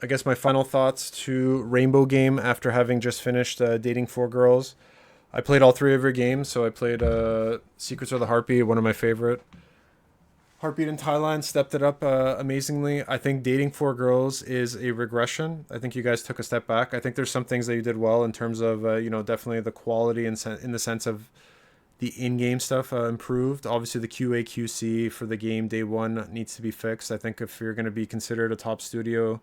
I guess my final thoughts to Rainbow Game after having just finished Dating Four Girls. I played all three of your games, so I played Secrets of the Heartbeat, one of my favorite. Heartbeat in Thailand stepped it up amazingly. I think Dating Four Girls is a regression. I think you guys took a step back. I think there's some things that you did well in terms of, definitely the quality in the sense of the in-game stuff improved. Obviously, the QA QC for the game day one needs to be fixed. I think if you're going to be considered a top studio,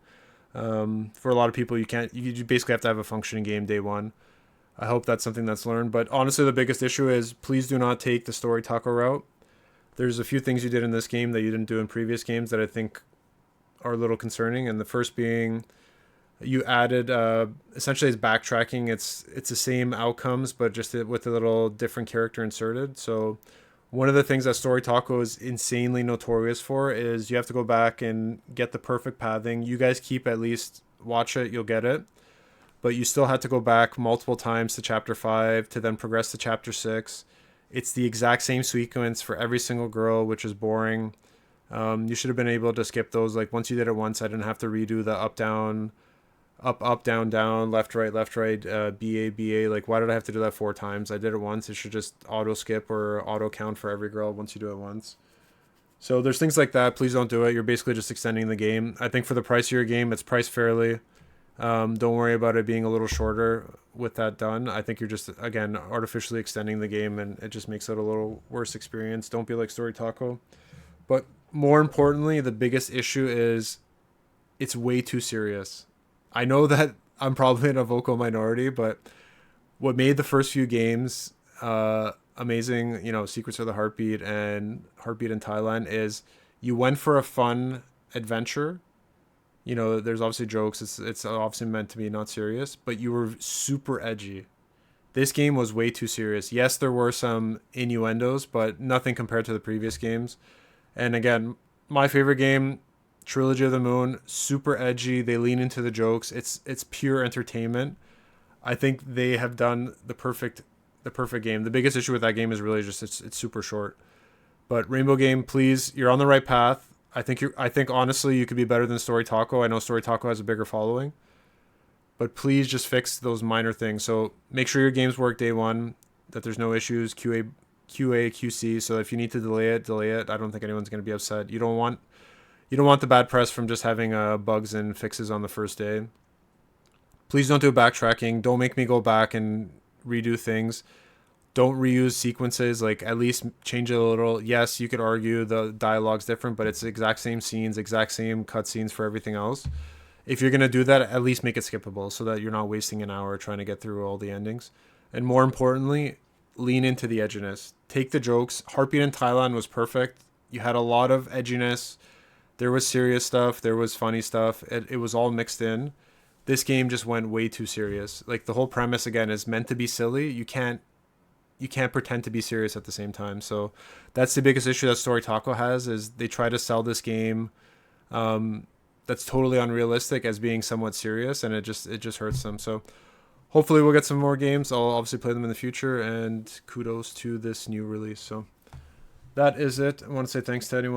for a lot of people, you basically have to have a functioning game day one. I hope that's something that's learned. But honestly, the biggest issue is please do not take the story taco route. There's a few things you did in this game that you didn't do in previous games that I think are a little concerning. And the first being you added essentially it's backtracking. It's the same outcomes, but just with a little different character inserted. So one of the things that Story Taco is insanely notorious for is you have to go back and get the perfect pathing. You guys keep at least watch it, you'll get it. But you still had to go back multiple times to chapter 5 to then progress to chapter 6. It's the exact same sequence for every single girl, which is boring. You should have been able to skip those. Like once you did it once, I didn't have to redo the up down, up down down, left right, ba. Like why did I have to do that 4 times? I did it once. It should just auto skip or auto count for every girl once you do it once. So there's things like that. Please don't do it. You're basically just extending the game. I think for the price of your game, it's priced fairly. Don't worry about it being a little shorter with that done. I think you're just, again, artificially extending the game and it just makes it a little worse experience. Don't be like Story Taco. But more importantly, the biggest issue is it's way too serious. I know that I'm probably in a vocal minority, but what made the first few games amazing, Secrets of the Heartbeat and Heartbeat in Thailand, is you went for a fun adventure. There's obviously jokes. It's obviously meant to be not serious, but you were super edgy. This game was way too serious. Yes, there were some innuendos, but nothing compared to the previous games. And again, my favorite game, Trilogy of the Moon, super edgy. They lean into the jokes. It's pure entertainment. I think they have done the perfect game. The biggest issue with that game is really just it's super short. But Rainbow Game, please, you're on the right path. I think honestly you could be better than Story Taco. I know Story Taco has a bigger following, but please just fix those minor things. So make sure your games work day one, that there's no issues. QA QC. So if you need to delay it, delay it. I don't think anyone's going to be upset. You don't want the bad press from just having bugs and fixes on the first day. Please don't do backtracking. Don't make me go back and redo things. Don't reuse sequences. Like at least change it a little. Yes, you could argue the dialogue's different, but it's the exact same scenes, exact same cutscenes for everything else. If you're gonna do that, at least make it skippable so that you're not wasting an hour trying to get through all the endings. And more importantly, lean into the edginess. Take the jokes. Heartbeat in Thailand was perfect. You had a lot of edginess. There was serious stuff. There was funny stuff. It was all mixed in. This game just went way too serious. Like the whole premise again is meant to be silly. You can't pretend to be serious at the same time. So that's the biggest issue that Story Taco has is they try to sell this game that's totally unrealistic as being somewhat serious, and it just hurts them. So hopefully we'll get some more games. I'll obviously play them in the future, and kudos to this new release. So that is it. I want to say thanks to anyone